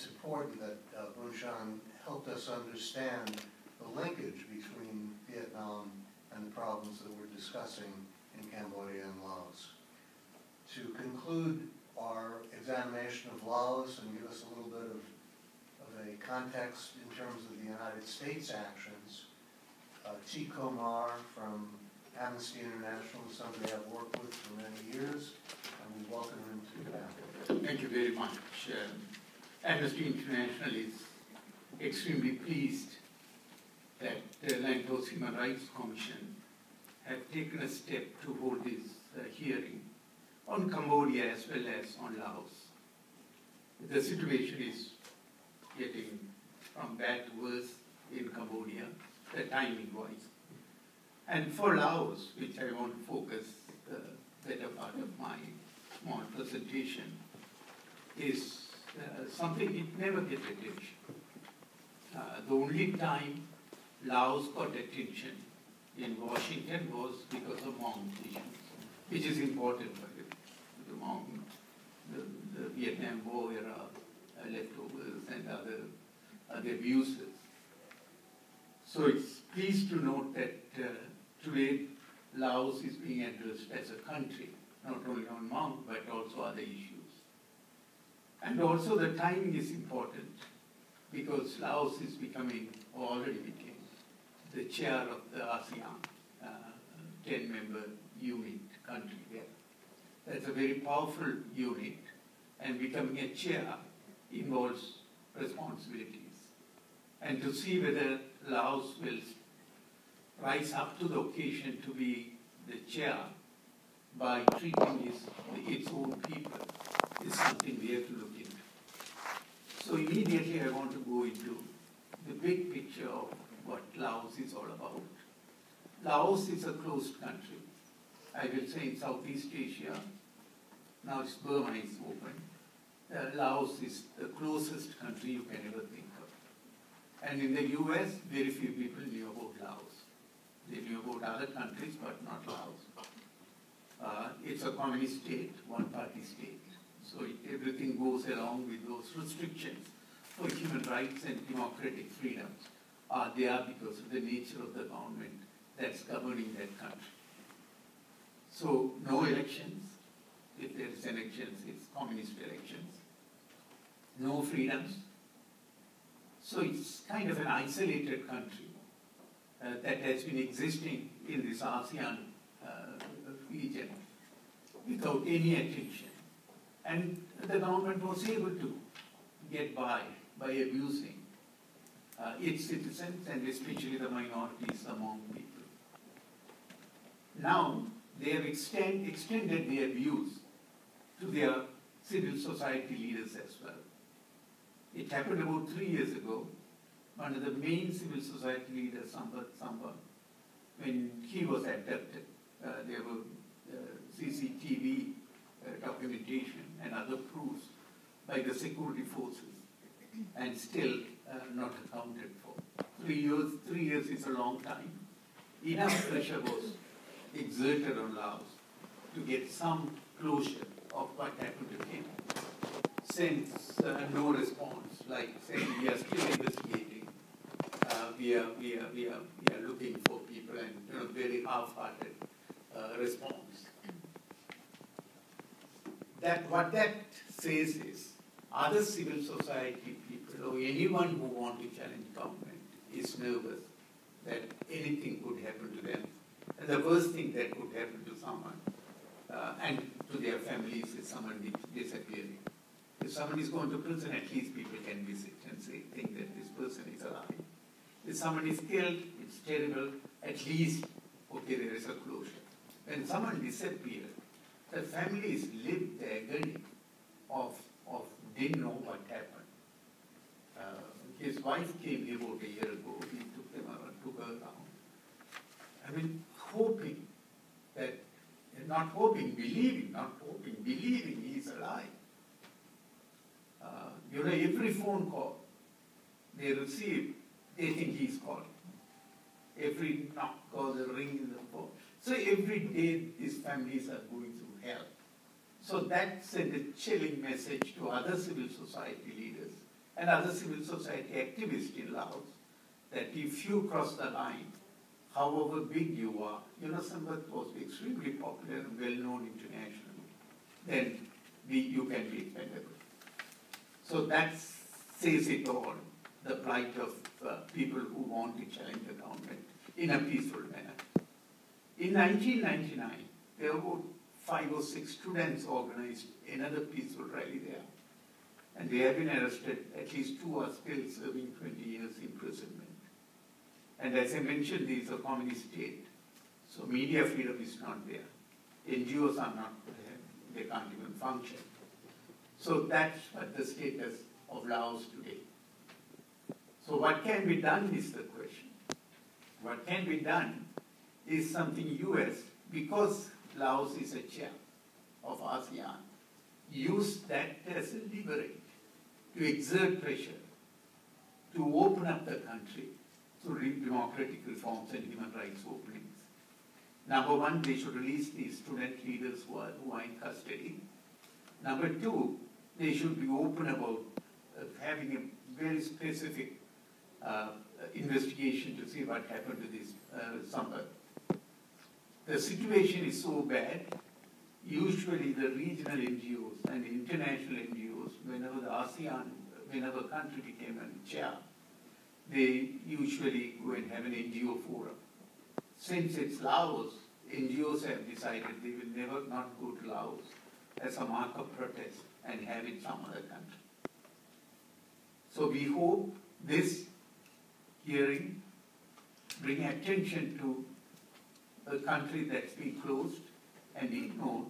important that Bounchanh helped us understand the linkage between Vietnam and the problems that we're discussing in Cambodia and Laos. To conclude our examination of Laos and give us a little bit of a context in terms of the United States actions, Kumar from Amnesty International is somebody I've worked with for many years, and we welcome him to the panel. Thank you very much. Amnesty International is extremely pleased that the Lantos Human Rights Commission have taken a step to hold this hearing on Cambodia as well as on Laos. The situation is getting from bad to worse in Cambodia, the timing-wise. And for Laos, which I want to focus the better part of my small presentation, is something it never gets attention. The only time Laos got attention in Washington was because of Hmong issues, which is important for the Hmong, the Vietnam War era leftovers and other abuses. So it's pleased to note that today Laos is being addressed as a country, not only on Hmong but also other issues. And also the timing is important because Laos is becoming, or already became, the chair of the ASEAN 10-member unit country there. That's a very powerful unit, and becoming a chair involves responsibilities. And to see whether Laos will rise up to the occasion to be the chair by treating its own people is something we have to look into. So immediately I want to go into the big picture of what Laos is all about. Laos is a closed country. I will say in Southeast Asia, now it's Burma is open. Laos is the closest country you can ever think of. And in the US, very few people knew about Laos. They knew about other countries, but not Laos. It's a communist state, one-party state. So everything goes along with those restrictions for human rights and democratic freedoms are there because of the nature of the government that's governing that country. So no elections. If there is elections, it's communist elections. No freedoms. So it's kind of an isolated country that has been existing in this ASEAN region without any attention. And the government was able to get by abusing its citizens and especially the minorities among people. Now, they have extended the abuse to their civil society leaders as well. It happened about 3 years ago. One of the main civil society leaders, Samba, when he was abducted, there were CCTV documentation and other proofs by the security forces, and still not accounted for. 3 years is a long time. Enough pressure was exerted on Laos to get some closure of what happened to him. Since no response, like saying we are still investigating, we are looking for people, and very half-hearted response. What that says is, other civil society people or anyone who wants to challenge government is nervous that anything could happen to them. And the worst thing that could happen to someone and to their families is someone disappearing. If someone is going to prison, at least people can visit and think that this person is alive. If someone is killed, it's terrible. At least, okay, there is a closure. When someone disappears, the families lived the agony of didn't know what happened. His wife came here about a year ago. He took her around. I mean, hoping that, not hoping, believing he's alive. Every phone call they receive, they think he's calling. Every knock or the ring in the phone. So every day these families are going through hell. So that sent a chilling message to other civil society leaders and other civil society activists in Laos that if you cross the line, however big you are, Sambat was extremely popular and well-known internationally, then you can be expendable. So that says it all, the plight of people who want to challenge the government in a peaceful manner. In 1999, there were 5 or 6 students organized another peaceful rally there. And they have been arrested, at least 2 are still serving 20 years imprisonment. And as I mentioned, this is a communist state, so media freedom is not there. NGOs are not there, they can't even function. So that's what the status of Laos today. So what can be done is the question. What can be done is something US, because Laos is a chair of ASEAN, use that as a leverage to exert pressure, to open up the country to democratic reforms and human rights openings. Number 1, they should release the student leaders who are in custody. Number 2, they should be open about having a very specific investigation to see what happened to this Sambat. The situation is so bad, usually the regional NGOs and the international NGOs, whenever the ASEAN, whenever a country became a chair, they usually go and have an NGO forum. Since it's Laos, NGOs have decided they will never not go to Laos as a mark of protest and have it some other country. So we hope this hearing bring attention to a country that's been closed and ignored,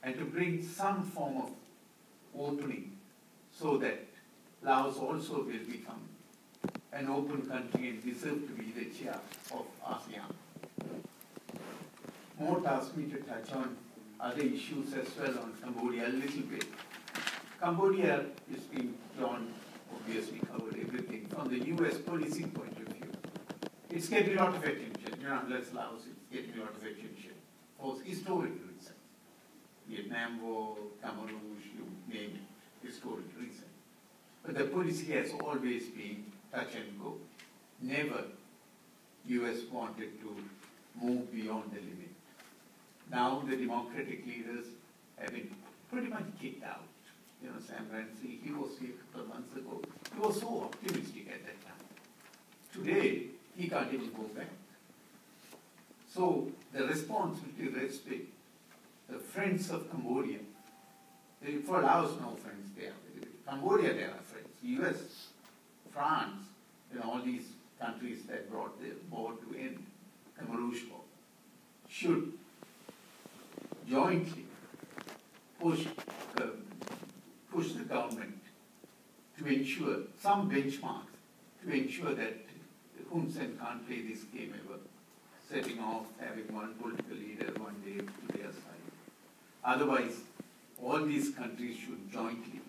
and to bring some form of opening so that Laos also will become an open country and deserve to be the chair of ASEAN. Mort asked me to touch on other issues as well on Cambodia a little bit. Cambodia is being, John obviously covered everything from the US policy point of view. It's getting a lot of attention, unless Laos is getting a lot of attention for historical reasons. Vietnam War, Cameroon, you name it, historical reasons. But the policy has always been touch and go. Never US wanted to move beyond the limit. Now the democratic leaders have been pretty much kicked out. Sam Rainsy, he was here a couple of months ago. He was so optimistic at that time. Today, he can't even go back. So the responsibility rests with the friends of Cambodia. For Laos, no friends there. Cambodia, there are friends. US, France, all these countries that brought the war to end, Khmer War, should jointly push the government to ensure some benchmarks to ensure that Hun Sen can't play this game ever, setting off, having one political leader one day to their side. Otherwise, all these countries should jointly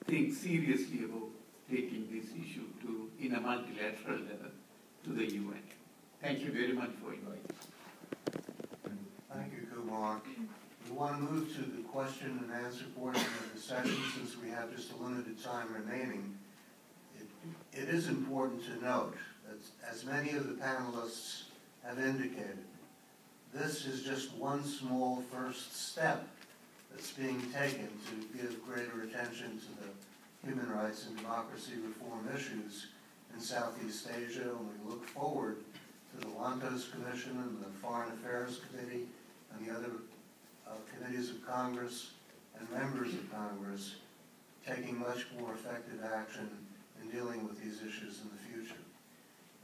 think seriously about taking this issue to, in a multilateral level, to the UN. Thank you very much for inviting me. Thank you, Kumar. We want to move to the question and answer portion of the session since we have just a limited time remaining. It is important to note that, as many of the panelists have indicated, this is just one small first step that's being taken to give greater attention to the human rights and democracy reform issues in Southeast Asia, and we look forward to the Lantos Commission and the Foreign Affairs Committee and the other committees of Congress and members of Congress taking much more effective action in dealing with these issues in the future.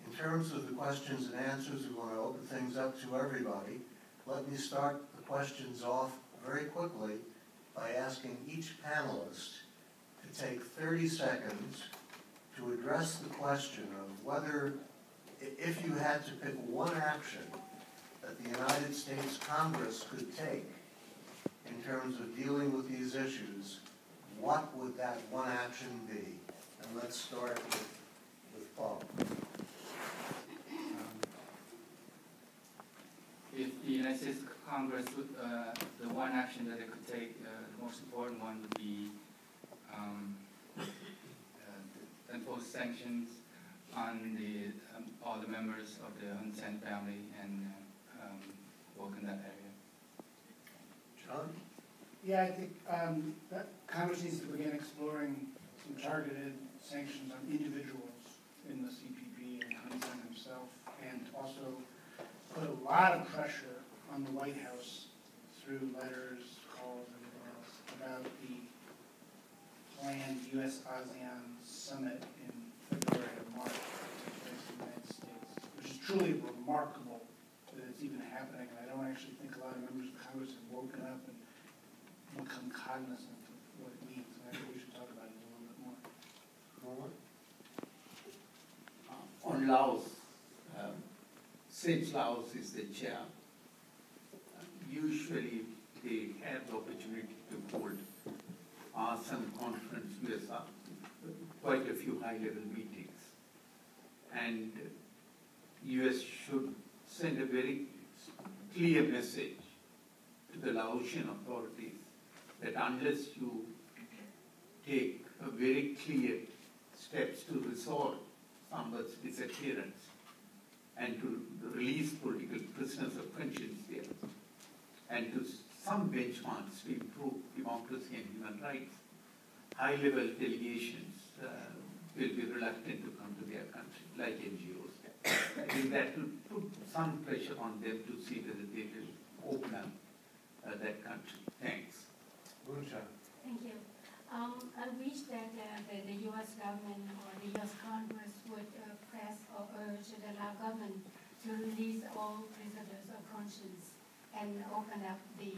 In terms of the questions and answers, we want to open things up to everybody. Let me start the questions off very quickly by asking each panelist to take 30 seconds to address the question of whether, if you had to pick one action that the United States Congress could take in terms of dealing with these issues, what would that one action be? And let's start with Paul. If the United States Congress would, the one action that it could take, the most important one would be impose sanctions on all the members of the Hun Sen family and work in that area. John? Yeah, I think that Congress needs to begin exploring some targeted sanctions on individuals in the CPP and Hun Sen himself, and also put a lot of pressure on the White House through letters, calls, and everything else about the planned U.S.-ASEAN summit in February or March to take place in the United States, which is truly remarkable that it's even happening. And I don't actually think a lot of members of Congress have woken up and become cognizant of what it means. And I think we should talk about it a little bit more. On Laos, since Laos is the chair, usually they have the opportunity to hold some conference with quite a few high-level meetings. And U.S. should send a very clear message to the Laotian authorities that unless you take a very clear steps to resolve Sambat's disappearance and to release political prisoners of conscience there, and to some benchmarks to improve democracy and human rights, high-level delegations will be reluctant to come to their country, like NGOs. I think that will put some pressure on them to see whether they will open up that country. Thanks. Bounchanh. Thank you. I wish that the U.S. government or the U.S. Congress would press or urge the Lao government to release all prisoners of conscience and open up the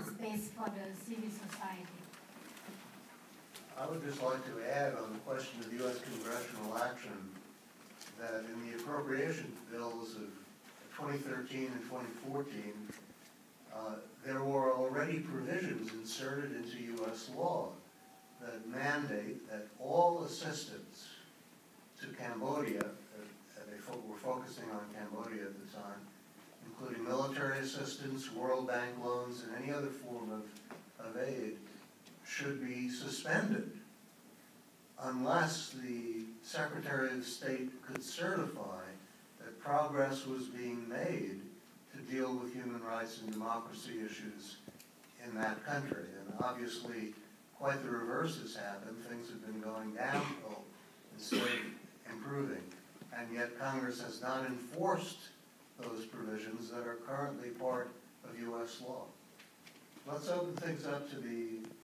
space for the civil society. I would just like to add on the question of U.S. congressional action that in the appropriation bills of 2013 and 2014, there were already provisions inserted into U.S. law that mandate that all assistance to Cambodia, we're focusing on Cambodia at the time, including military assistance, World Bank loans, and any other form of aid, should be suspended unless the Secretary of State could certify that progress was being made to deal with human rights and democracy issues in that country. And obviously, quite the reverse has happened. Things have been going downhill instead of improving. And yet Congress has not enforced those provisions that are currently part of U.S. law. Let's open things up to the